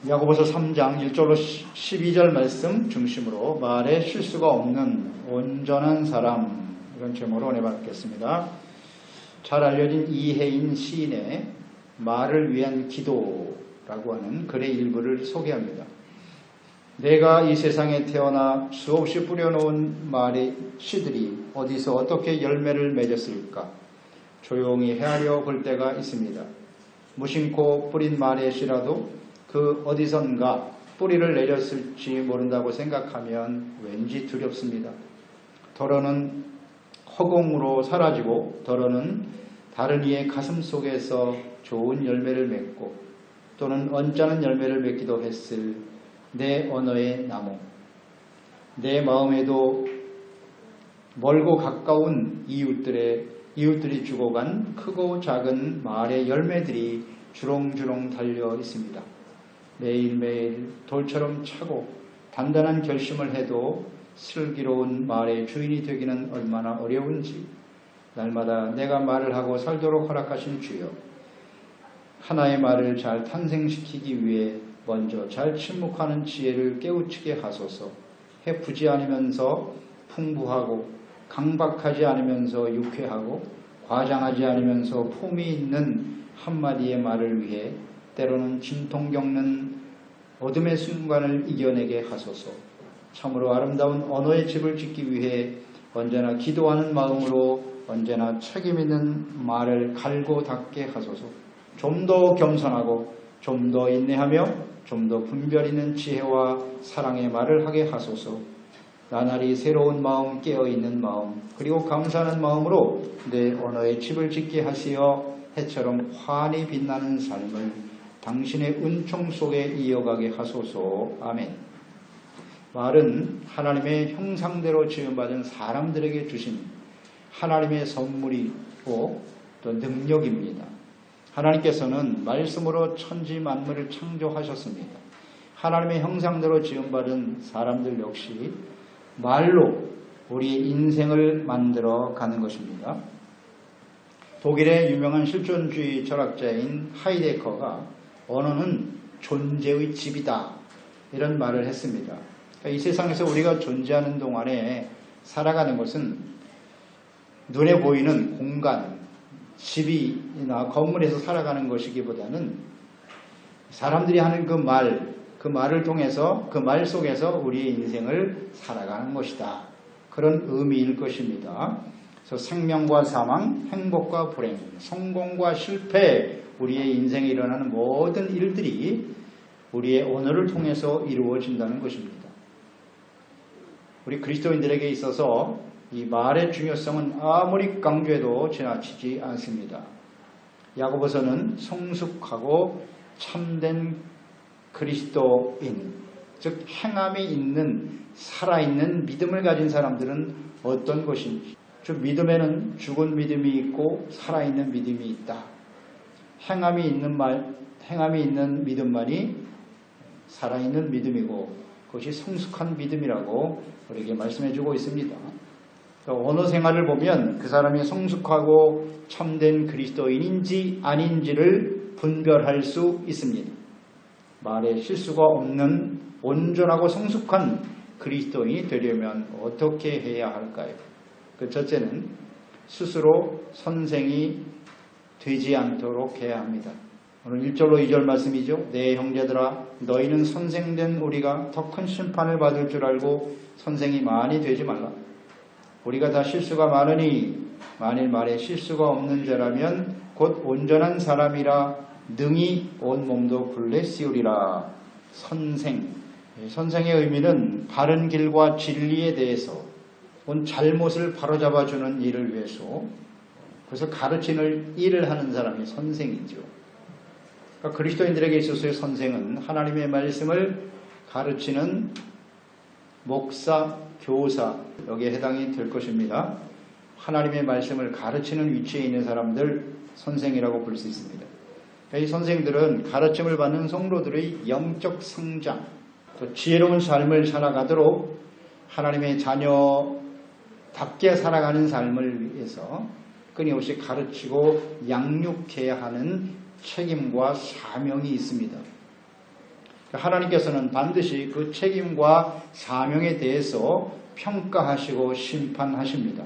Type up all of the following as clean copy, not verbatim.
야고보서 3장 1절로 12절 말씀 중심으로 말에 실수가 없는 온전한 사람, 이런 제목으로 은혜 받겠습니다. 잘 알려진 이혜인 시인의 말을 위한 기도라고 하는 글의 일부를 소개합니다. 내가 이 세상에 태어나 수없이 뿌려놓은 말의 씨들이 어디서 어떻게 열매를 맺었을까? 조용히 헤아려 볼 때가 있습니다. 무심코 뿌린 말의 씨라도 그 어디선가 뿌리를 내렸을지 모른다고 생각하면 왠지 두렵습니다. 더러는 허공으로 사라지고 더러는 다른 이의 가슴 속에서 좋은 열매를 맺고 또는 언짢은 열매를 맺기도 했을 내 언어의 나무, 내 마음에도 멀고 가까운 이웃들이 주고 간 크고 작은 말의 열매들이 주렁주렁 달려 있습니다. 매일매일 돌처럼 차고 단단한 결심을 해도 슬기로운 말의 주인이 되기는 얼마나 어려운지 날마다 내가 말을 하고 살도록 허락하신 주여, 하나의 말을 잘 탄생시키기 위해 먼저 잘 침묵하는 지혜를 깨우치게 하소서. 해프지 않으면서 풍부하고 강박하지 않으면서 유쾌하고 과장하지 않으면서 품이 있는 한마디의 말을 위해 때로는 진통 겪는 어둠의 순간을 이겨내게 하소서. 참으로 아름다운 언어의 집을 짓기 위해 언제나 기도하는 마음으로 언제나 책임있는 말을 갈고 닦게 하소서. 좀 더 겸손하고 좀 더 인내하며 좀 더 분별 있는 지혜와 사랑의 말을 하게 하소서. 나날이 새로운 마음, 깨어있는 마음, 그리고 감사하는 마음으로 내 언어의 집을 짓게 하시어 해처럼 환히 빛나는 삶을 당신의 은총 속에 이어가게 하소서. 아멘. 말은 하나님의 형상대로 지음받은 사람들에게 주신 하나님의 선물이고 또 능력입니다. 하나님께서는 말씀으로 천지 만물을 창조하셨습니다. 하나님의 형상대로 지음받은 사람들 역시 말로 우리의 인생을 만들어 가는 것입니다. 독일의 유명한 실존주의 철학자인 하이데거가 언어는 존재의 집이다, 이런 말을 했습니다. 그러니까 이 세상에서 우리가 존재하는 동안에 살아가는 것은 눈에 보이는 공간, 집이나 건물에서 살아가는 것이기보다는 사람들이 하는 그 말을 통해서 그 말 속에서 우리의 인생을 살아가는 것이다, 그런 의미일 것입니다. 그래서 생명과 사망, 행복과 불행, 성공과 실패, 우리의 인생에 일어나는 모든 일들이 우리의 언어를 통해서 이루어진다는 것입니다. 우리 그리스도인들에게 있어서 이 말의 중요성은 아무리 강조해도 지나치지 않습니다. 야고보서는 성숙하고 참된 그리스도인, 즉 행함이 있는 살아있는 믿음을 가진 사람들은 어떤 것인지, 즉 믿음에는 죽은 믿음이 있고 살아있는 믿음이 있다. 행함이 있는 믿음만이 살아있는 믿음이고 그것이 성숙한 믿음이라고 우리에게 말씀해주고 있습니다. 언어 생활을 보면 그 사람이 성숙하고 참된 그리스도인인지 아닌지를 분별할 수 있습니다. 말에 실수가 없는 온전하고 성숙한 그리스도인이 되려면 어떻게 해야 할까요? 그 첫째는 스스로 선생이 되지 않도록 해야 합니다. 오늘 1절로 2절 말씀이죠. 내 형제들아, 너희는 선생된 우리가 더 큰 심판을 받을 줄 알고 선생이 많이 되지 말라. 우리가 다 실수가 많으니 만일 말에 실수가 없는 자라면 곧 온전한 사람이라 능히 온 몸도 굴레 씌우리라. 선생의 의미는 바른 길과 진리에 대해서 온 잘못을 바로잡아주는 일을 위해서, 그래서 가르치는 일을 하는 사람이 선생이죠. 그러니까 그리스도인들에게 있어서의 선생은 하나님의 말씀을 가르치는 목사, 교사, 여기에 해당이 될 것입니다. 하나님의 말씀을 가르치는 위치에 있는 사람들 선생이라고 부를 수 있습니다. 이 선생들은 가르침을 받는 성도들의 영적 성장, 또 지혜로운 삶을 살아가도록 하나님의 자녀답게 살아가는 삶을 위해서 끊임없이 가르치고 양육해야 하는 책임과 사명이 있습니다. 하나님께서는 반드시 그 책임과 사명에 대해서 평가하시고 심판하십니다.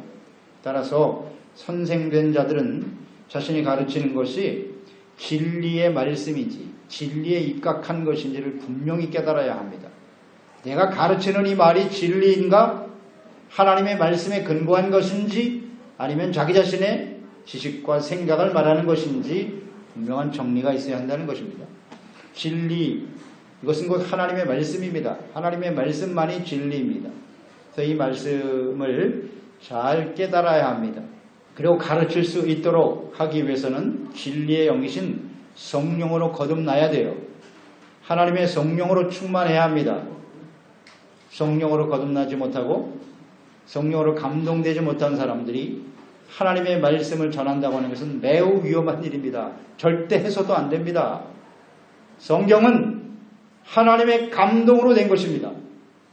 따라서 선생된 자들은 자신이 가르치는 것이 진리의 말씀인지 진리에 입각한 것인지를 분명히 깨달아야 합니다. 내가 가르치는 이 말이 진리인가? 하나님의 말씀에 근거한 것인지 아니면 자기 자신의 지식과 생각을 말하는 것인지 분명한 정리가 있어야 한다는 것입니다. 진리, 이것은 곧 하나님의 말씀입니다. 하나님의 말씀만이 진리입니다. 그래서 이 말씀을 잘 깨달아야 합니다. 그리고 가르칠 수 있도록 하기 위해서는 진리의 영이신 성령으로 거듭나야 돼요. 하나님의 성령으로 충만해야 합니다. 성령으로 거듭나지 못하고 성령으로 감동되지 못한 사람들이 하나님의 말씀을 전한다고 하는 것은 매우 위험한 일입니다. 절대 해서도 안 됩니다. 성경은 하나님의 감동으로 된 것입니다.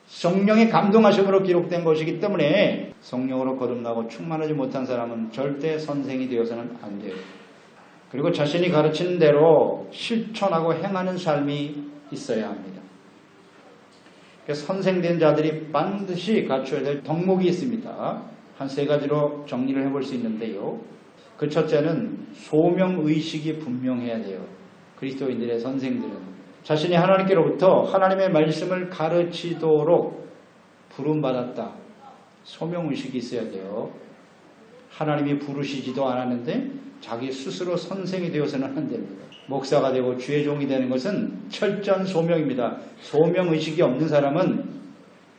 성령의 감동하심으로 기록된 것이기 때문에 성령으로 거듭나고 충만하지 못한 사람은 절대 선생이 되어서는 안 돼요. 그리고 자신이 가르치는 대로 실천하고 행하는 삶이 있어야 합니다. 선생된 자들이 반드시 갖춰야 될 덕목이 있습니다. 한 세 가지로 정리를 해볼 수 있는데요. 그 첫째는 소명의식이 분명해야 돼요. 그리스도인들의 선생들은 자신이 하나님께로부터 하나님의 말씀을 가르치도록 부름받았다. 소명의식이 있어야 돼요. 하나님이 부르시지도 않았는데 자기 스스로 선생이 되어서는 안 됩니다. 목사가 되고 주의 종이 되는 것은 철저한 소명입니다. 소명의식이 없는 사람은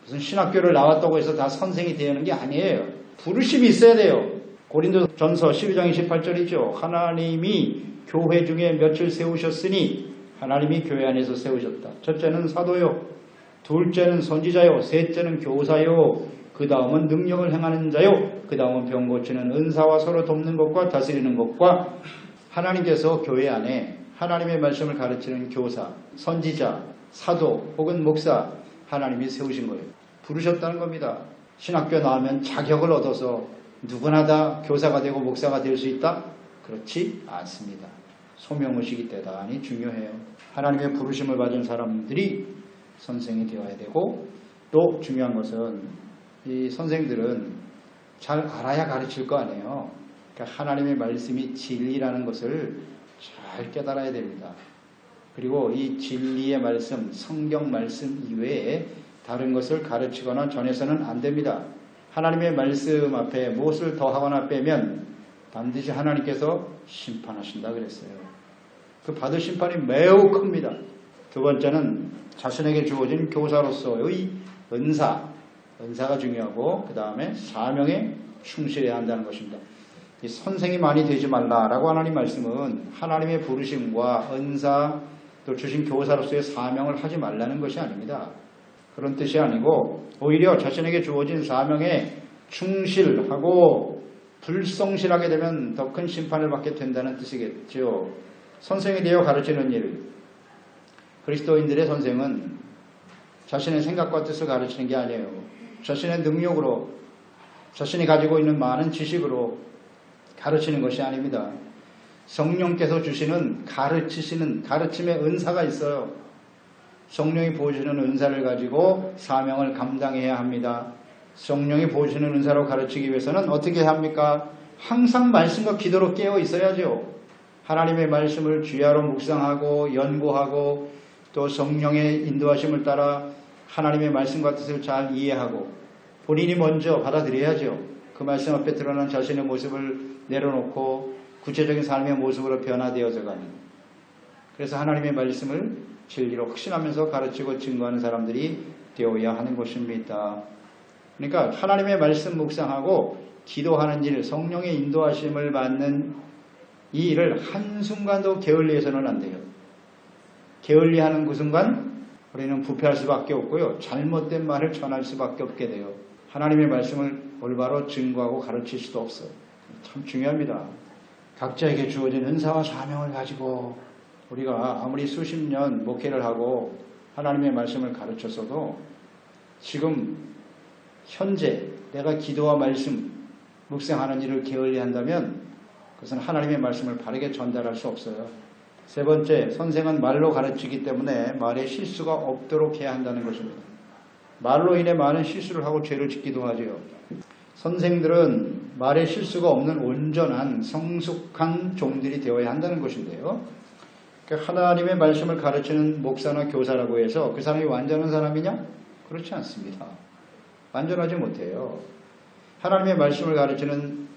무슨 신학교를 나왔다고 해서 다 선생이 되는 게 아니에요. 부르심이 있어야 돼요. 고린도전서 12장 28절이죠. 하나님이 교회 중에 몇을 세우셨으니 하나님이 교회 안에서 세우셨다. 첫째는 사도요, 둘째는 선지자요, 셋째는 교사요, 그 다음은 능력을 행하는 자요, 그 다음은 병 고치는 은사와 서로 돕는 것과 다스리는 것과 하나님께서 교회 안에 하나님의 말씀을 가르치는 교사, 선지자, 사도 혹은 목사 하나님이 세우신 거예요. 부르셨다는 겁니다. 신학교 나오면 자격을 얻어서 누구나 다 교사가 되고 목사가 될 수 있다? 그렇지 않습니다. 소명의식이 대단히 중요해요. 하나님의 부르심을 받은 사람들이 선생이 되어야 되고 또 중요한 것은 이 선생들은 잘 알아야 가르칠 거 아니에요. 그러니까 하나님의 말씀이 진리라는 것을 잘 깨달아야 됩니다. 그리고 이 진리의 말씀, 성경 말씀 이외에 다른 것을 가르치거나 전해서는 안 됩니다. 하나님의 말씀 앞에 무엇을 더하거나 빼면 반드시 하나님께서 심판하신다 그랬어요. 그 받을 심판이 매우 큽니다. 두 번째는 자신에게 주어진 교사로서의 은사가 중요하고 그 다음에 사명에 충실해야 한다는 것입니다. 이 선생이 많이 되지 말라라고 하나님 말씀은 하나님의 부르심과 은사 또 주신 교사로서의 사명을 하지 말라는 것이 아닙니다. 그런 뜻이 아니고 오히려 자신에게 주어진 사명에 충실하고 불성실하게 되면 더 큰 심판을 받게 된다는 뜻이겠죠. 선생이 되어 가르치는 일, 그리스도인들의 선생은 자신의 생각과 뜻을 가르치는 게 아니에요. 자신의 능력으로 자신이 가지고 있는 많은 지식으로 가르치는 것이 아닙니다. 성령께서 주시는 가르치시는 가르침의 은사가 있어요. 성령이 보여주는 은사를 가지고 사명을 감당해야 합니다. 성령이 보여주는 은사로 가르치기 위해서는 어떻게 해야 합니까? 항상 말씀과 기도로 깨어 있어야죠. 하나님의 말씀을 주야로 묵상하고 연구하고 또 성령의 인도하심을 따라 하나님의 말씀과 뜻을 잘 이해하고 본인이 먼저 받아들여야죠. 그 말씀 앞에 드러난 자신의 모습을 내려놓고 구체적인 삶의 모습으로 변화되어져 가는, 그래서 하나님의 말씀을 진리로 확신하면서 가르치고 증거하는 사람들이 되어야 하는 것입니다. 그러니까 하나님의 말씀 묵상하고 기도하는 일, 성령의 인도하심을 받는 이 일을 한순간도 게을리해서는 안 돼요. 게을리하는 그 순간 우리는 부패할 수밖에 없고요. 잘못된 말을 전할 수밖에 없게 돼요. 하나님의 말씀을 올바로 증거하고 가르칠 수도 없어요. 참 중요합니다. 각자에게 주어진 은사와 사명을 가지고 우리가 아무리 수십 년 목회를 하고 하나님의 말씀을 가르쳤어도 지금 현재 내가 기도와 말씀 묵상하는 일을 게을리한다면 그것은 하나님의 말씀을 바르게 전달할 수 없어요. 세 번째, 선생은 말로 가르치기 때문에 말에 실수가 없도록 해야 한다는 것입니다. 말로 인해 많은 실수를 하고 죄를 짓기도 하죠. 선생들은 말에 실수가 없는 온전한 성숙한 종들이 되어야 한다는 것인데요. 하나님의 말씀을 가르치는 목사나 교사라고 해서 그 사람이 완전한 사람이냐? 그렇지 않습니다. 완전하지 못해요. 하나님의 말씀을 가르치는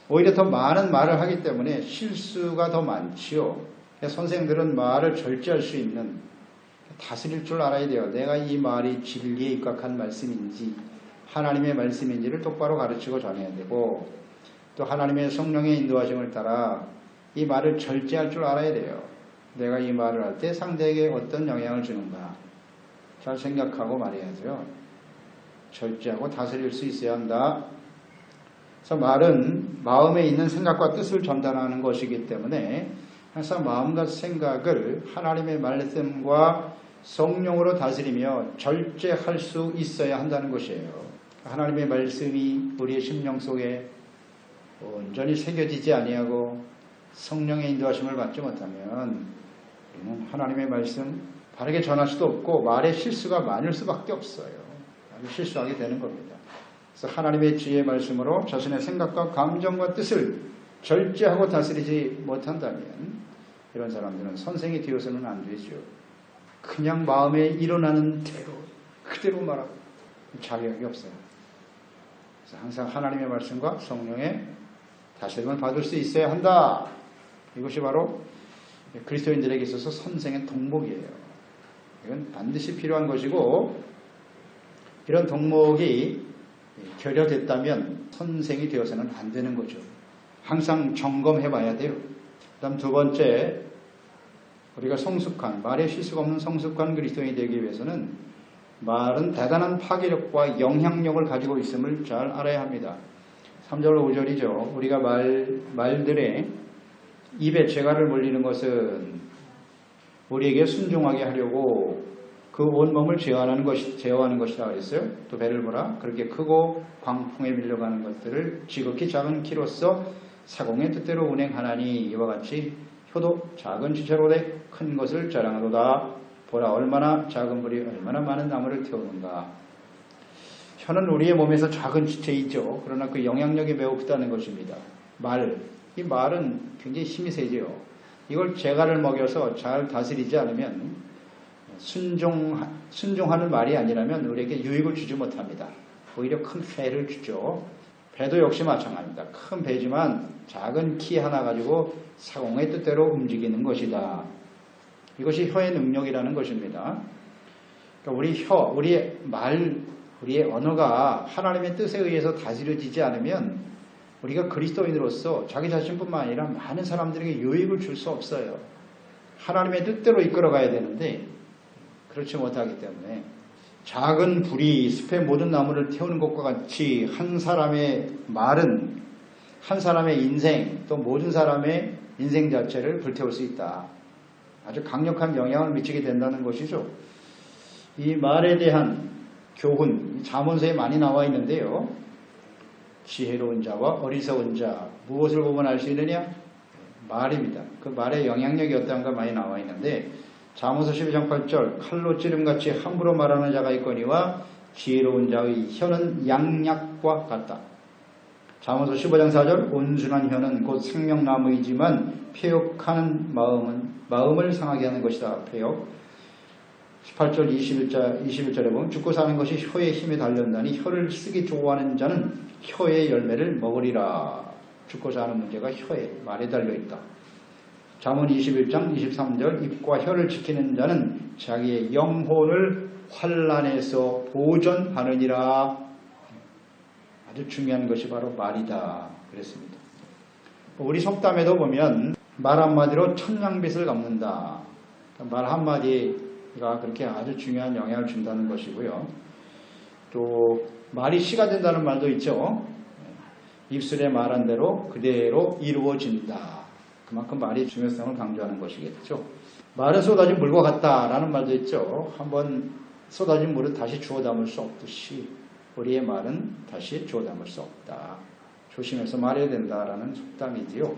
오히려 더 많은 말을 하기 때문에 실수가 더 많지요. 선생들은 말을 절제할 수 있는, 다스릴 줄 알아야 돼요. 내가 이 말이 진리에 입각한 말씀인지 하나님의 말씀인지를 똑바로 가르치고 전해야 되고, 또 하나님의 성령의 인도하심을 따라 이 말을 절제할 줄 알아야 돼요. 내가 이 말을 할 때 상대에게 어떤 영향을 주는가 잘 생각하고 말해야죠. 절제하고 다스릴 수 있어야 한다. 그래서 말은 마음에 있는 생각과 뜻을 전달하는 것이기 때문에 항상 마음과 생각을 하나님의 말씀과 성령으로 다스리며 절제할 수 있어야 한다는 것이에요. 하나님의 말씀이 우리의 심령 속에 온전히 새겨지지 아니하고 성령의 인도하심을 받지 못하면 우리는 하나님의 말씀 바르게 전할 수도 없고 말에 실수가 많을 수밖에 없어요. 실수하게 되는 겁니다. 그래서 하나님의 지혜의 말씀으로 자신의 생각과 감정과 뜻을 절제하고 다스리지 못한다면 이런 사람들은 선생이 되어서는 안 되죠. 그냥 마음에 일어나는 대로 그대로 말하고 자격이 없어요. 그래서 항상 하나님의 말씀과 성령의 다스림을 받을 수 있어야 한다. 이것이 바로 그리스도인들에게 있어서 선생의 덕목이에요. 이건 반드시 필요한 것이고, 이런 덕목이 결여됐다면 선생이 되어서는 안 되는 거죠. 항상 점검해 봐야 돼요. 그 다음 두 번째, 우리가 성숙한, 말에 실수가 없는 성숙한 그리스도인이 되기 위해서는 말은 대단한 파괴력과 영향력을 가지고 있음을 잘 알아야 합니다. 3절 5절이죠. 우리가 말들의 입에 재갈을 물리는 것은 우리에게 순종하게 하려고 그 온몸을 제어하는 것이다 그랬어요. 또 배를 보라. 그렇게 크고 광풍에 밀려가는 것들을 지극히 작은 키로서 사공의 뜻대로 운행하나니 이와 같이 혀도 작은 지체로되 큰 것을 자랑하도다. 보라 얼마나 작은 불이 얼마나 많은 나무를 태우는가. 혀는 우리의 몸에서 작은 지체이죠. 그러나 그 영향력이 매우 크다는 것입니다. 이 말은 굉장히 힘이 세죠. 이걸 재갈을 먹여서 잘 다스리지 않으면 순종하는 말이 아니라면 우리에게 유익을 주지 못합니다. 오히려 큰 폐를 주죠. 배도 역시 마찬가지입니다. 큰 배지만 작은 키 하나 가지고 사공의 뜻대로 움직이는 것이다. 이것이 혀의 능력이라는 것입니다. 그러니까 우리 혀, 우리의 말, 우리의 언어가 하나님의 뜻에 의해서 다스려지지 않으면 우리가 그리스도인으로서 자기 자신뿐만 아니라 많은 사람들에게 유익을 줄 수 없어요. 하나님의 뜻대로 이끌어가야 되는데 그렇지 못하기 때문에 작은 불이 숲의 모든 나무를 태우는 것과 같이 한 사람의 말은 한 사람의 인생 또 모든 사람의 인생 자체를 불태울 수 있다. 아주 강력한 영향을 미치게 된다는 것이죠. 이 말에 대한 교훈, 잠언서에 많이 나와 있는데요. 지혜로운 자와 어리석은 자, 무엇을 보면 알 수 있느냐? 말입니다. 그 말의 영향력이 어떠한가 많이 나와 있는데 잠언서 12장 8절 칼로 찌름같이 함부로 말하는 자가 있거니와 지혜로운 자의 혀는 양약과 같다. 잠언서 15장 4절 온순한 혀는 곧 생명나무이지만 폐역하는 마음을 상하게 하는 것이다. 폐역. 18절 21절에 보면 죽고 사는 것이 혀의 힘에 달렸나니 혀를 쓰기 좋아하는 자는 혀의 열매를 먹으리라. 죽고 사는 문제가 혀에 말에 달려있다. 잠언 21장 23절 입과 혀를 지키는 자는 자기의 영혼을 환난에서 보전하느니라. 아주 중요한 것이 바로 말이다 그랬습니다. 우리 속담에도 보면 말 한마디로 천냥빚을 갚는다. 말 한마디가 그렇게 아주 중요한 영향을 준다는 것이고요. 또 말이 씨가 된다는 말도 있죠. 입술에 말한 대로 그대로 이루어진다. 그만큼 말이 중요성을 강조하는 것이겠죠. 말은 쏟아진 물과 같다라는 말도 있죠. 한번 쏟아진 물은 다시 주워 담을 수 없듯이 우리의 말은 다시 주워 담을 수 없다. 조심해서 말해야 된다라는 속담이지요.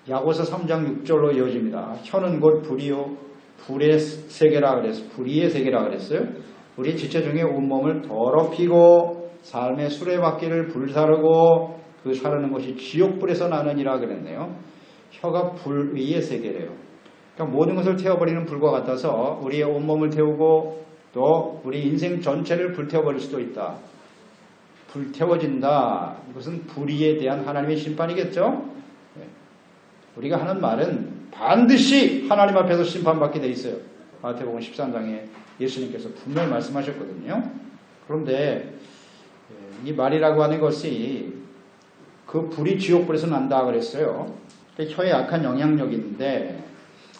야고보서 3장 6절로 이어집니다. 혀는 곧 불이요 불의 세계라 그랬어요. 불의의 세계라 그랬어요. 우리 지체 중에 온몸을 더럽히고 삶의 수레바퀴를 불사르고 그 사르는 것이 지옥불에서 나느니라 그랬네요. 혀가 불의의 세계래요. 그러니까 모든 것을 태워버리는 불과 같아서 우리의 온몸을 태우고 또 우리 인생 전체를 불태워버릴 수도 있다. 불태워진다. 이것은 불의에 대한 하나님의 심판이겠죠. 우리가 하는 말은 반드시 하나님 앞에서 심판받게 돼 있어요. 마태복음 13장에 예수님께서 분명히 말씀하셨거든요. 그런데 이 말이라고 하는 것이 그 불이 지옥불에서 난다 그랬어요. 혀에 악한 영향력이 있는데,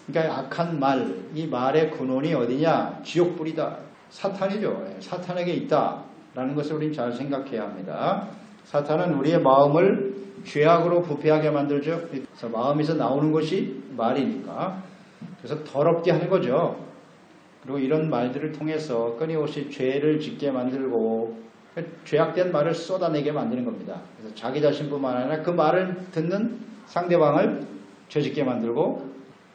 그러니까 악한 말, 이 말의 근원이 어디냐? 지옥불이다. 사탄이죠. 사탄에게 있다라는 것을 우리는 잘 생각해야 합니다. 사탄은 우리의 마음을 죄악으로 부패하게 만들죠. 그래서 마음에서 나오는 것이 말이니까. 그래서 더럽게 하는 거죠. 그리고 이런 말들을 통해서 끊임없이 죄를 짓게 만들고 죄악된 말을 쏟아내게 만드는 겁니다. 그래서 자기 자신뿐만 아니라 그 말을 듣는 상대방을 죄짓게 만들고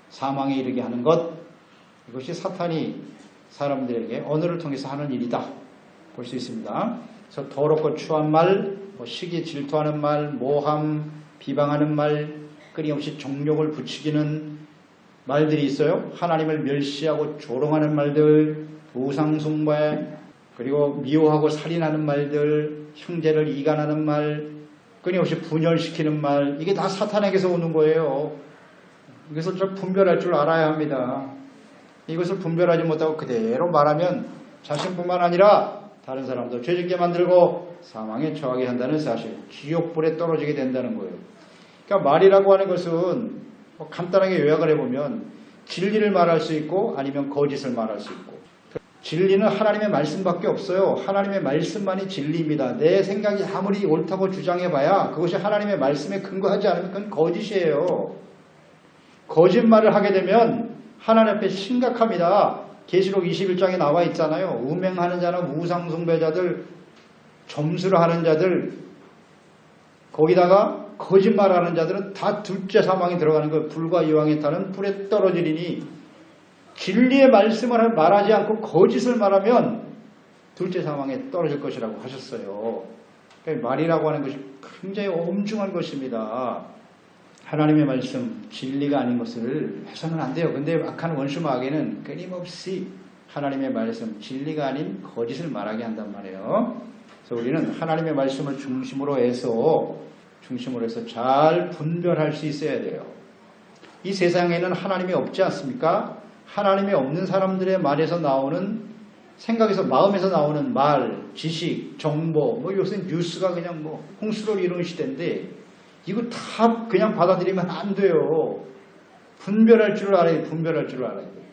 사망에 이르게 하는 것, 이것이 사탄이 사람들에게 언어를 통해서 하는 일이다 볼 수 있습니다. 그래서 더럽고 추한 말, 시기 질투하는 말, 모함, 비방하는 말, 끊임없이 정욕을 부추기는 말들이 있어요. 하나님을 멸시하고 조롱하는 말들, 우상숭배, 그리고 미워하고 살인하는 말들, 형제를 이간하는 말, 끊임없이 분열시키는 말, 이게 다 사탄에게서 오는 거예요. 이것을 좀 분별할 줄 알아야 합니다. 이것을 분별하지 못하고 그대로 말하면 자신뿐만 아니라 다른 사람도 죄짓게 만들고 사망에 처하게 한다는 사실, 지옥불에 떨어지게 된다는 거예요. 그러니까 말이라고 하는 것은 간단하게 요약을 해보면 진리를 말할 수 있고 아니면 거짓을 말할 수 있고, 진리는 하나님의 말씀밖에 없어요. 하나님의 말씀만이 진리입니다. 내 생각이 아무리 옳다고 주장해봐야 그것이 하나님의 말씀에 근거하지 않으면 그건 거짓이에요. 거짓말을 하게 되면 하나님 앞에 심각합니다. 계시록 21장에 나와 있잖아요. 음행하는 자는 우상숭배자들, 점수를 하는 자들, 거기다가 거짓말하는 자들은 다 둘째 사망에 들어가는 거예요. 불과 이왕에 타는 불에 떨어지리니, 진리의 말씀을 말하지 않고 거짓을 말하면 둘째 사망에 떨어질 것이라고 하셨어요. 그러니까 말이라고 하는 것이 굉장히 엄중한 것입니다. 하나님의 말씀, 진리가 아닌 것을 해서는 안 돼요. 근데 악한 원수 마귀는 끊임없이 하나님의 말씀, 진리가 아닌 거짓을 말하게 한단 말이에요. 그래서 우리는 하나님의 말씀을 중심으로 해서 잘 분별할 수 있어야 돼요. 이 세상에는 하나님이 없지 않습니까? 하나님이 없는 사람들의 말에서 나오는, 생각에서, 마음에서 나오는 말, 지식, 정보, 요새 뉴스가 그냥 홍수를 이루는 시대인데 이거 다 그냥 받아들이면 안 돼요. 분별할 줄 알아야 돼요.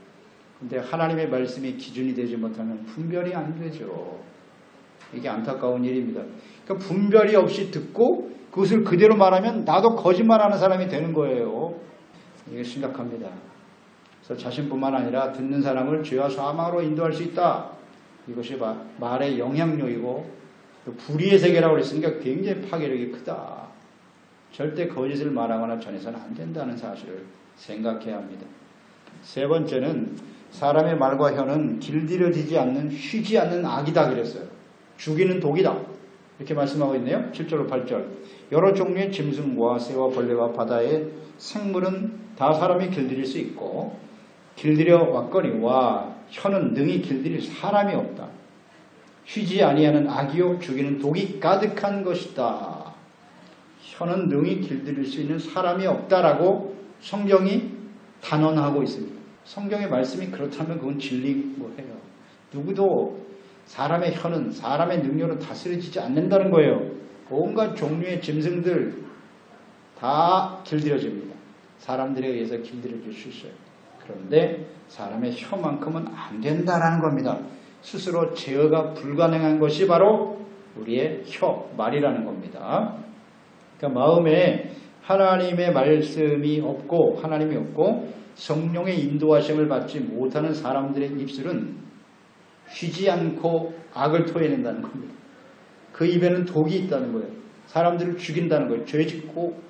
근데 하나님의 말씀이 기준이 되지 못하면 분별이 안 되죠. 이게 안타까운 일입니다. 그러니까 분별이 없이 듣고 그것을 그대로 말하면 나도 거짓말하는 사람이 되는 거예요. 이게 심각합니다. 그래서 자신뿐만 아니라 듣는 사람을 죄와 사망으로 인도할 수 있다. 이것이 말의 영향력이고 또 불의의 세계라고 그랬으니까 굉장히 파괴력이 크다. 절대 거짓을 말하거나 전해서는 안 된다는 사실을 생각해야 합니다. 세 번째는 사람의 말과 혀는 길들여지지 않는, 쉬지 않는 악이다 그랬어요. 죽이는 독이다. 이렇게 말씀하고 있네요. 7절로 8절. 여러 종류의 짐승과 새와 벌레와 바다의 생물은 다 사람이 길들일 수 있고 길들여 왔거니와 혀는 능히 길들일 사람이 없다. 쉬지 아니하는 악이요 죽이는 독이 가득한 것이다. 혀는 능히 길들일 수 있는 사람이 없다라고 성경이 단언하고 있습니다. 성경의 말씀이 그렇다면 그건 진리고 해요. 누구도 사람의 혀는, 사람의 능력으로 다스려지지 않는다는 거예요. 온갖 종류의 짐승들 다 길들여집니다. 사람들에 의해서 길들여질 수 있어요. 그런데 사람의 혀만큼은 안 된다라는 겁니다. 스스로 제어가 불가능한 것이 바로 우리의 혀, 말이라는 겁니다. 그러니까 마음에 하나님의 말씀이 없고, 하나님이 없고 성령의 인도하심을 받지 못하는 사람들의 입술은 쉬지 않고 악을 토해낸다는 겁니다. 그 입에는 독이 있다는 거예요. 사람들을 죽인다는 거예요. 죄짓고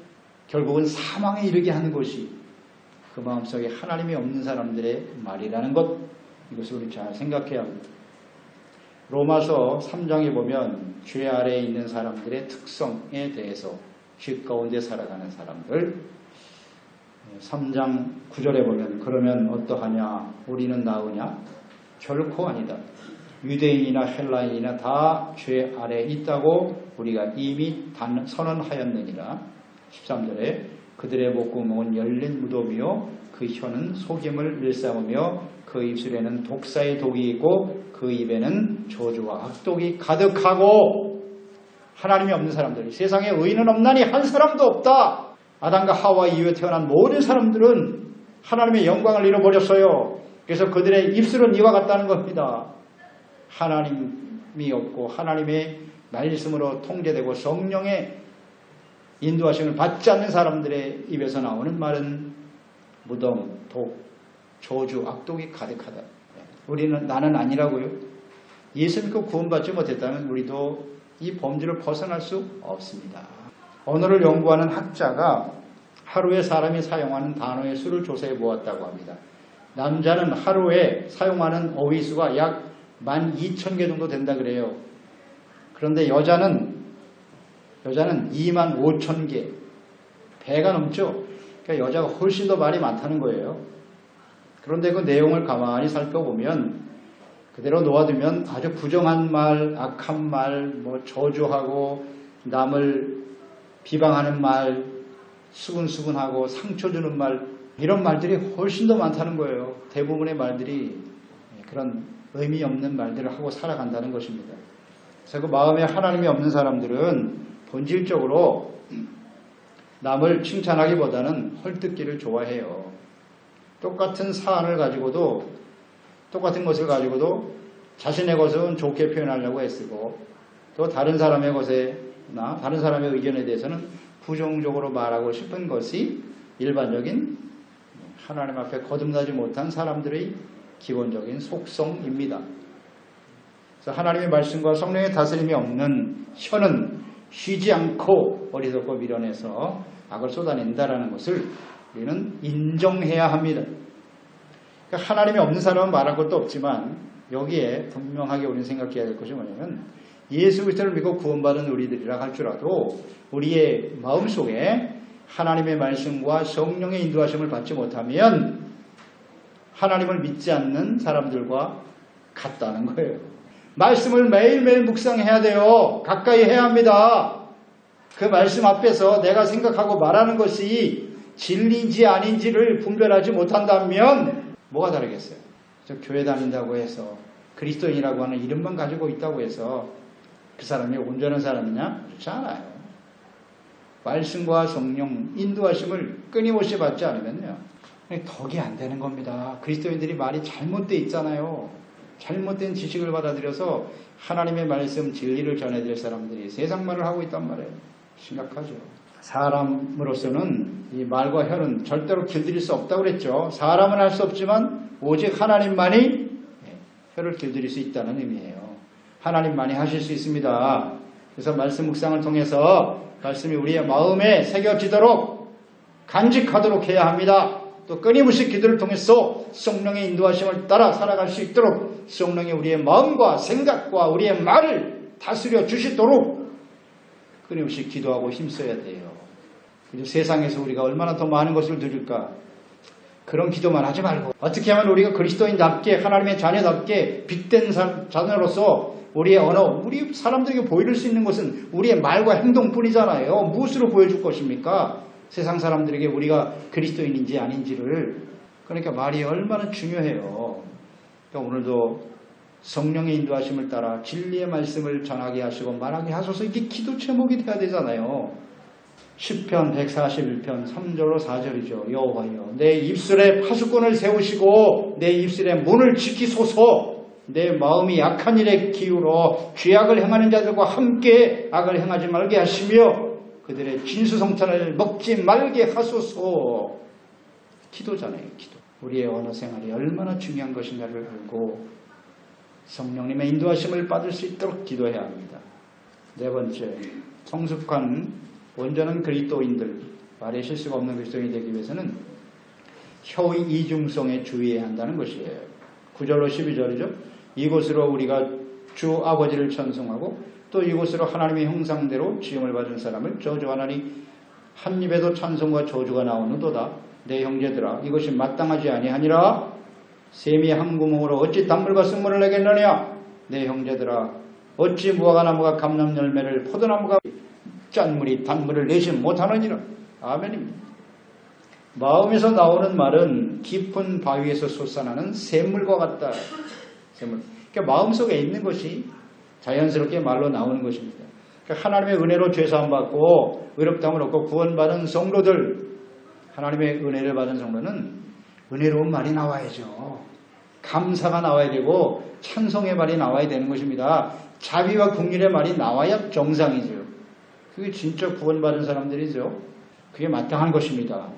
결국은 사망에 이르게 하는 것이 그 마음속에 하나님이 없는 사람들의 말이라는 것, 이것을 우리 잘 생각해야 합니다. 로마서 3장에 보면 죄 아래에 있는 사람들의 특성에 대해서 죄 가운데 살아가는 사람들, 3장 9절에 보면 그러면 어떠하냐? 우리는 나으냐? 결코 아니다. 유대인이나 헬라인이나 다 죄 아래에 있다고 우리가 이미 선언하였느니라. 13절에 그들의 목구멍은 열린 무덤이요 그 혀는 속임을 일삼으며 그 입술에는 독사의 독이 있고 그 입에는 저주와 악독이 가득하고. 하나님이 없는 사람들, 세상에 의인은 없나니 한 사람도 없다. 아담과 하와 이후에 태어난 모든 사람들은 하나님의 영광을 잃어버렸어요. 그래서 그들의 입술은 이와 같다는 겁니다. 하나님이 없고 하나님의 말씀으로 통제되고 성령의 인도하심을 받지 않는 사람들의 입에서 나오는 말은 무덤, 독, 저주, 악독이 가득하다. 나는 아니라고요. 예수 믿고 구원받지 못했다면 우리도 이 범죄를 벗어날 수 없습니다. 언어를 연구하는 학자가 하루에 사람이 사용하는 단어의 수를 조사해 보았다고 합니다. 남자는 하루에 사용하는 어휘 수가 약 12,000개 정도 된다 그래요. 그런데 여자는 25,000개, 배가 넘죠. 그러니까 여자가 훨씬 더 말이 많다는 거예요. 그런데 그 내용을 가만히 살펴보면 그대로 놓아두면 아주 부정한 말, 악한 말, 저주하고 남을 비방하는 말, 수근수근하고 상처 주는 말, 이런 말들이 훨씬 더 많다는 거예요. 대부분의 말들이 그런 의미 없는 말들을 하고 살아간다는 것입니다. 그래서 그 마음에 하나님이 없는 사람들은 본질적으로 남을 칭찬하기보다는 헐뜯기를 좋아해요. 똑같은 사안을 가지고도, 똑같은 것을 가지고도 자신의 것은 좋게 표현하려고 애쓰고 또 다른 사람의 것에나 다른 사람의 의견에 대해서는 부정적으로 말하고 싶은 것이 일반적인 하나님 앞에 거듭나지 못한 사람들의 기본적인 속성입니다. 그래서 하나님의 말씀과 성령의 다스림이 없는 혀는 쉬지 않고 어리석고 밀어내서 악을 쏟아낸다라는 것을 우리는 인정해야 합니다. 그러니까 하나님이 없는 사람은 말할 것도 없지만 여기에 분명하게 우리는 생각해야 될 것이 뭐냐면 예수 그리스도를 믿고 구원받은 우리들이라 할지라도 우리의 마음속에 하나님의 말씀과 성령의 인도하심을 받지 못하면 하나님을 믿지 않는 사람들과 같다는 거예요. 말씀을 매일매일 묵상해야 돼요. 가까이 해야 합니다. 그 말씀 앞에서 내가 생각하고 말하는 것이 진리인지 아닌지를 분별하지 못한다면 뭐가 다르겠어요? 교회 다닌다고 해서 그리스도인이라고 하는 이름만 가지고 있다고 해서 그 사람이 온전한 사람이냐? 그렇지 않아요. 말씀과 성령 인도하심을 끊임없이 받지 않으면요, 덕이 안 되는 겁니다. 그리스도인들이 말이 잘못되어 있잖아요. 잘못된 지식을 받아들여서 하나님의 말씀 진리를 전해드릴 사람들이 세상 말을 하고 있단 말이에요. 심각하죠. 사람으로서는 이 말과 혀는 절대로 길들일 수 없다고 그랬죠. 사람은 할 수 없지만 오직 하나님만이 혀를 길들일 수 있다는 의미예요. 하나님만이 하실 수 있습니다. 그래서 말씀 묵상을 통해서 말씀이 우리의 마음에 새겨지도록 간직하도록 해야 합니다. 또 끊임없이 기도를 통해서 성령의 인도하심을 따라 살아갈 수 있도록 성령이 우리의 마음과 생각과 우리의 말을 다스려 주시도록 끊임없이 기도하고 힘써야 돼요. 세상에서 우리가 얼마나 더 많은 것을 누릴까? 그런 기도만 하지 말고 어떻게 하면 우리가 그리스도인답게 하나님의 자녀답게 빛된 자녀로서 우리의 언어, 우리 사람들에게 보여줄 수 있는 것은 우리의 말과 행동뿐이잖아요. 무엇으로 보여줄 것입니까? 세상 사람들에게 우리가 그리스도인인지 아닌지를. 그러니까 말이 얼마나 중요해요. 그러니까 오늘도 성령의 인도하심을 따라 진리의 말씀을 전하게 하시고 말하게 하소서, 이게 기도 제목이 돼야 되잖아요. 시편 141편 3절로 4절이죠. 여호와여 내 입술에 파수꾼을 세우시고 내 입술에 문을 지키소서. 내 마음이 약한 일에 기울어 죄악을 행하는 자들과 함께 악을 행하지 말게 하시며 그들의 진수성찬을 먹지 말게 하소서. 기도잖아요. 기도. 우리의 언어 생활이 얼마나 중요한 것인가를 알고 성령님의 인도하심을 받을 수 있도록 기도해야 합니다. 네 번째, 성숙한 온전한 그리스도인들, 말에 실수가 없는 그리스도인이 되기 위해서는 혀의 이중성에 주의해야 한다는 것이에요. 9절로 12절이죠. 이곳으로 우리가 주 아버지를 찬송하고 또 이곳으로 하나님의 형상대로 지음을 받은 사람을 저주하나니 한 입에도 찬송과 저주가 나오는도다. 내 형제들아 이것이 마땅하지 아니하니라. 샘이 한 구멍으로 어찌 단물과 쓴물을 내겠느냐. 내 형제들아 어찌 무화과나무가 감람 열매를 포도나무가 짠물이 단물을 내지 못하느니라. 아멘입니다. 마음에서 나오는 말은 깊은 바위에서 솟아나는 샘물과 같다. 샘물. 그러니까 마음속에 있는 것이 자연스럽게 말로 나오는 것입니다. 그러니까 하나님의 은혜로 죄사함 받고 의롭다함을 얻고 구원받은 성도들, 하나님의 은혜를 받은 성도는 은혜로운 말이 나와야죠. 감사가 나와야 되고 찬송의 말이 나와야 되는 것입니다. 자비와 긍휼의 말이 나와야 정상이죠. 그게 진짜 구원받은 사람들이죠. 그게 마땅한 것입니다.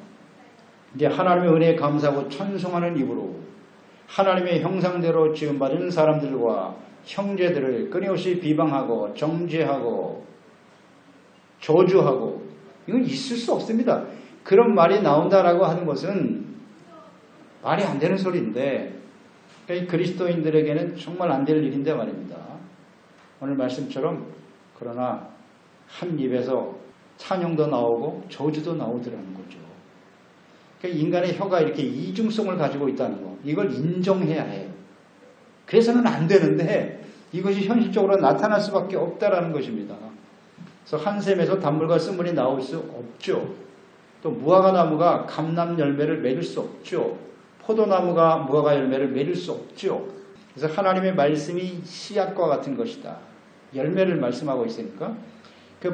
이제 하나님의 은혜에 감사하고 찬송하는 입으로 하나님의 형상대로 지음받은 사람들과 형제들을 끊임없이 비방하고 정죄하고 저주하고 이건 있을 수 없습니다. 그런 말이 나온다라고 하는 것은 말이 안 되는 소리인데 그리스도인들에게는 정말 안 될 일인데 말입니다. 오늘 말씀처럼 그러나 한 입에서 찬양도 나오고 저주도 나오더라는 거죠. 그러니까 인간의 혀가 이렇게 이중성을 가지고 있다는 거, 이걸 인정해야 해요. 그래서는 안 되는데 이것이 현실적으로 나타날 수밖에 없다라는 것입니다. 그래서 한 샘에서 단물과 쓴물이 나올 수 없죠. 또 무화과나무가 감람 열매를 맺을 수 없죠. 포도나무가 무화과 열매를 맺을 수 없죠. 그래서 하나님의 말씀이 씨앗과 같은 것이다. 열매를 말씀하고 있으니까 그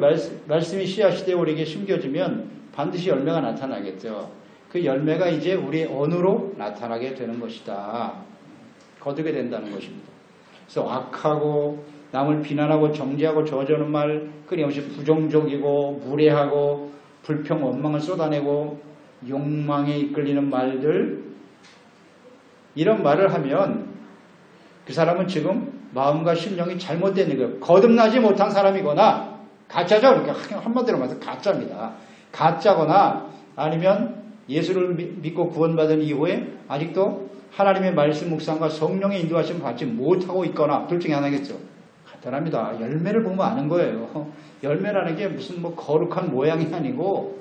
말씀이 씨앗이 되어 우리에게 심겨지면 반드시 열매가 나타나겠죠. 그 열매가 이제 우리의 언어로 나타나게 되는 것이다. 거두게 된다는 것입니다. 그래서 악하고 남을 비난하고 정죄하고 저주하는 말, 끊임없이 부정적이고 무례하고 불평 원망을 쏟아내고 욕망에 이끌리는 말들, 이런 말을 하면 그 사람은 지금 마음과 심령이 잘못된 거예요. 거듭나지 못한 사람이거나 가짜죠. 그러니까 한마디로 말해서 가짜입니다. 가짜거나 아니면 예수를 믿고 구원받은 이후에 아직도 하나님의 말씀 묵상과 성령의 인도하심을 받지 못하고 있거나 둘 중에 하나겠죠. 간단합니다. 열매를 보면 아는 거예요. 열매라는 게 무슨 뭐 거룩한 모양이 아니고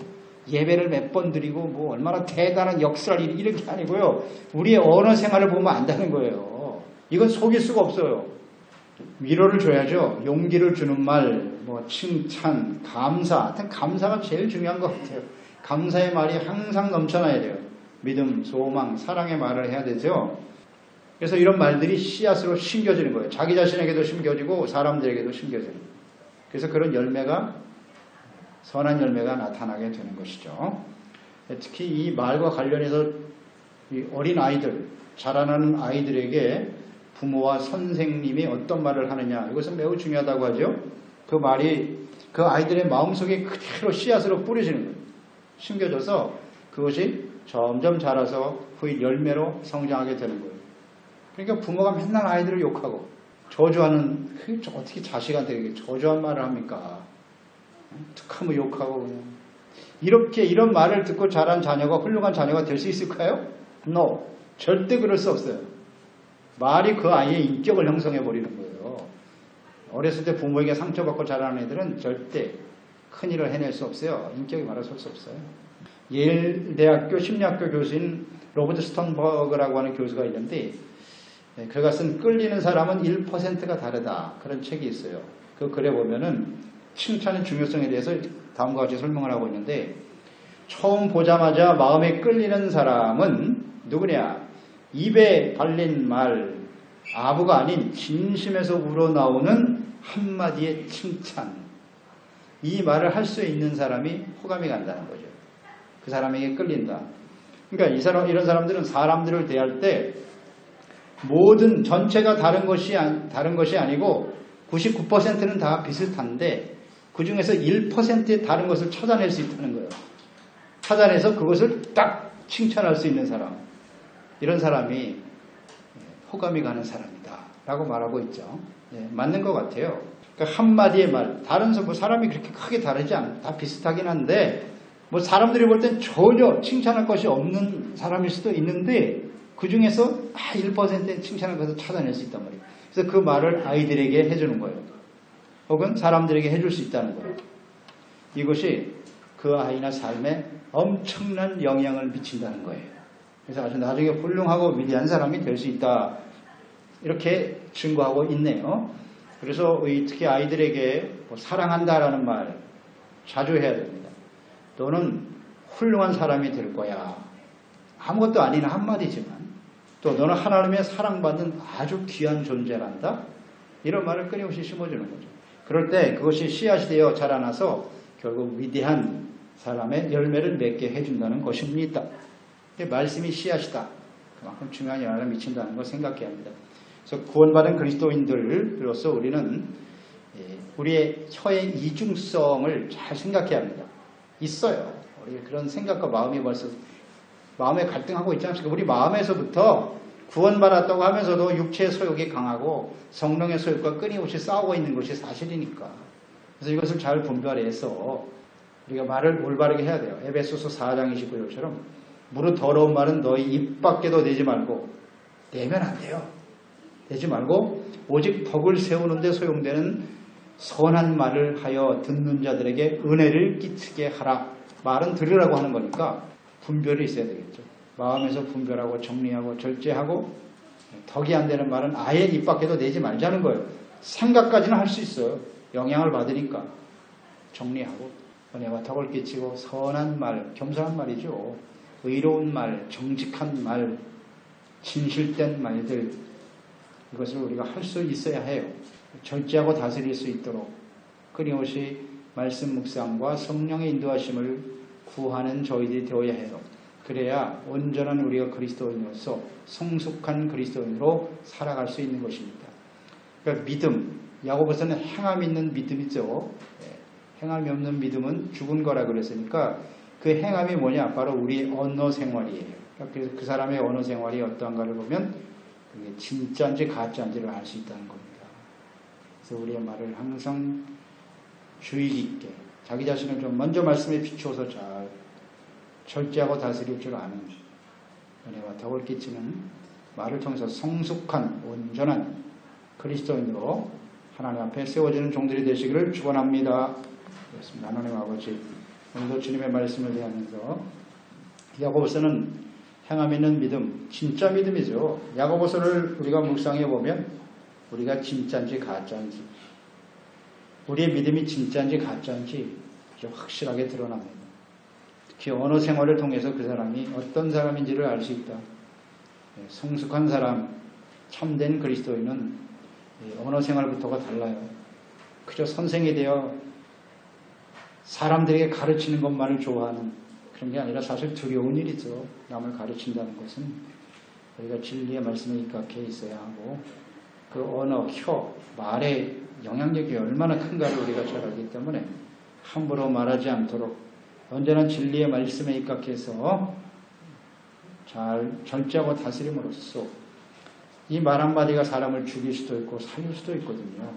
예배를 몇 번 드리고 뭐 얼마나 대단한 역사를 이런 게 아니고요. 우리의 언어 생활을 보면 안다는 거예요. 이건 속일 수가 없어요. 위로를 줘야죠. 용기를 주는 말, 뭐 칭찬, 감사. 하여튼 감사가 제일 중요한 것 같아요. 감사의 말이 항상 넘쳐나야 돼요. 믿음, 소망, 사랑의 말을 해야 되죠. 그래서 이런 말들이 씨앗으로 심겨지는 거예요. 자기 자신에게도 심겨지고 사람들에게도 심겨지는 거예요. 그래서 그런 열매가, 선한 열매가 나타나게 되는 것이죠. 특히 이 말과 관련해서 이 어린 아이들, 자라나는 아이들에게 부모와 선생님이 어떤 말을 하느냐, 이것은 매우 중요하다고 하죠. 그 말이 그 아이들의 마음속에 그대로 씨앗으로 뿌려지는 거예요. 심겨져서 그것이 점점 자라서 그 열매로 성장하게 되는 거예요. 그러니까 부모가 맨날 아이들을 욕하고 저주하는, 어떻게 자식한테 저주한 말을 합니까? 툭하면 욕하고 그냥. 이렇게 이런 말을 듣고 자란 자녀가 훌륭한 자녀가 될 수 있을까요? No. 절대 그럴 수 없어요. 말이 그 아이의 인격을 형성해 버리는 거예요. 어렸을 때 부모에게 상처받고 자라는 애들은 절대 큰일을 해낼 수 없어요. 인격이 말아설 수 없어요. 예일 대학교 심리학교 교수인 로버트 스톤버그라고 하는 교수가 있는데 그가 쓴 끌리는 사람은 1%가 다르다. 그런 책이 있어요. 그 글에 보면은 칭찬의 중요성에 대해서 다음과 같이 설명을 하고 있는데 처음 보자마자 마음에 끌리는 사람은 누구냐? 입에 발린 말, 아부가 아닌 진심에서 우러나오는 한마디의 칭찬. 이 말을 할 수 있는 사람이 호감이 간다는 거죠. 그 사람에게 끌린다. 그러니까 이런 사람들은 사람들을 대할 때 모든 전체가 다른 것이 아니고 99%는 다 비슷한데 그 중에서 1%의 다른 것을 찾아낼 수 있다는 거예요. 찾아내서 그것을 딱 칭찬할 수 있는 사람. 이런 사람이 호감이 가는 사람이다 라고 말하고 있죠. 네, 맞는 것 같아요. 그러니까 한마디의 말, 다른 사람이 그렇게 크게 다르지 않아. 다 비슷하긴 한데 뭐 사람들이 볼 땐 전혀 칭찬할 것이 없는 사람일 수도 있는데 그 중에서 1%의 칭찬할 것을 찾아낼 수 있단 말이에요. 그래서 그 말을 아이들에게 해주는 거예요. 혹은 사람들에게 해줄 수 있다는 거예요. 이것이 그 아이나 삶에 엄청난 영향을 미친다는 거예요. 그래서 아주 나중에 훌륭하고 위대한 사람이 될 수 있다. 이렇게 증거하고 있네요. 그래서 특히 아이들에게 사랑한다라는 말 자주 해야 됩니다. 너는 훌륭한 사람이 될 거야. 아무것도 아닌 한마디지만 또 너는 하나님의 사랑받는 아주 귀한 존재란다. 이런 말을 끊임없이 심어주는 거죠. 그럴 때 그것이 씨앗이 되어 자라나서 결국 위대한 사람의 열매를 맺게 해준다는 것입니다. 말씀이 씨앗이다. 그만큼 중요한 영향을 미친다는 걸 생각해야 합니다. 그래서 구원받은 그리스도인들로서 우리는 우리의 혀의 이중성을 잘 생각해야 합니다. 있어요. 우리 그런 생각과 마음이 벌써 마음에 갈등하고 있지 않습니까? 우리 마음에서부터 구원받았다고 하면서도 육체의 소욕이 강하고 성령의 소욕과 끊임없이 싸우고 있는 것이 사실이니까. 그래서 이것을 잘 분별해서 우리가 말을 올바르게 해야 돼요. 에베소서 4장 29절처럼 무릇 더러운 말은 너희 입 밖에도 내지 말고 내면 안 돼요. 내지 말고 오직 덕을 세우는 데 소용되는 선한 말을 하여 듣는 자들에게 은혜를 끼치게 하라. 말은 들으라고 하는 거니까 분별이 있어야 되겠죠. 마음에서 분별하고 정리하고 절제하고 덕이 안 되는 말은 아예 입 밖에도 내지 말자는 거예요. 생각까지는 할 수 있어요. 영향을 받으니까 정리하고 은혜와 덕을 끼치고 선한 말, 겸손한 말이죠. 의로운 말, 정직한 말, 진실된 말들 이것을 우리가 할 수 있어야 해요. 절제하고 다스릴 수 있도록 끊임없이 말씀 묵상과 성령의 인도하심을 구하는 저희들이 되어야 해요. 그래야 온전한 우리가 그리스도인으로서 성숙한 그리스도인으로 살아갈 수 있는 것입니다. 그러니까 믿음, 야고보서는 행함 있는 믿음이죠. 행함이 없는 믿음은 죽은 거라 그랬으니까 그 행함이 뭐냐? 바로 우리의 언어 생활이에요. 그래서 그 사람의 언어 생활이 어떠한가를 보면 그게 진짜인지 가짜인지를 알 수 있다는 겁니다. 그래서 우리의 말을 항상 주의 깊게 자기 자신을 좀 먼저 말씀에 비추어서 잘 절제하고 다스릴 줄 아는 은혜와 덕을 끼치는 말을 통해서 성숙한 온전한 그리스도인으로 하나님 앞에 세워지는 종들이 되시기를 축원합니다. 그렇습니다. 하나님 아버지, 오늘도 주님의 말씀을 대하면서 야고보서는 행함 있는 믿음, 진짜 믿음이죠. 야고보서를 우리가 묵상해 보면 우리가 진짜인지 가짜인지, 우리의 믿음이 진짜인지 가짜인지 확실하게 드러납니다. 특히 언어 생활을 통해서 그 사람이 어떤 사람인지를 알 수 있다. 성숙한 사람, 참된 그리스도인은 언어 생활부터가 달라요. 그저 선생이 되어 사람들에게 가르치는 것만을 좋아하는 그런 게 아니라 사실 두려운 일이죠. 남을 가르친다는 것은 우리가 진리의 말씀에 입각해 있어야 하고 그 언어, 혀, 말의 영향력이 얼마나 큰가를 우리가 잘 알기 때문에 함부로 말하지 않도록 언제나 진리의 말씀에 입각해서 잘 절제하고 다스림으로써 이 말 한마디가 사람을 죽일 수도 있고 살릴 수도 있거든요.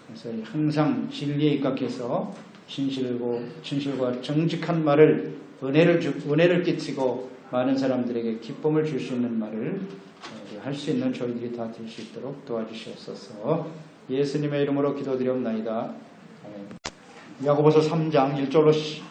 그래서 항상 진리에 입각해서 진실과 정직한 말을 은혜를 끼치고 많은 사람들에게 기쁨을 줄 수 있는 말을 할 수 있는 저희들이 다 될 수 있도록 도와주시옵소서. 예수님의 이름으로 기도드리옵나이다. 야고보서 3장 1절로 10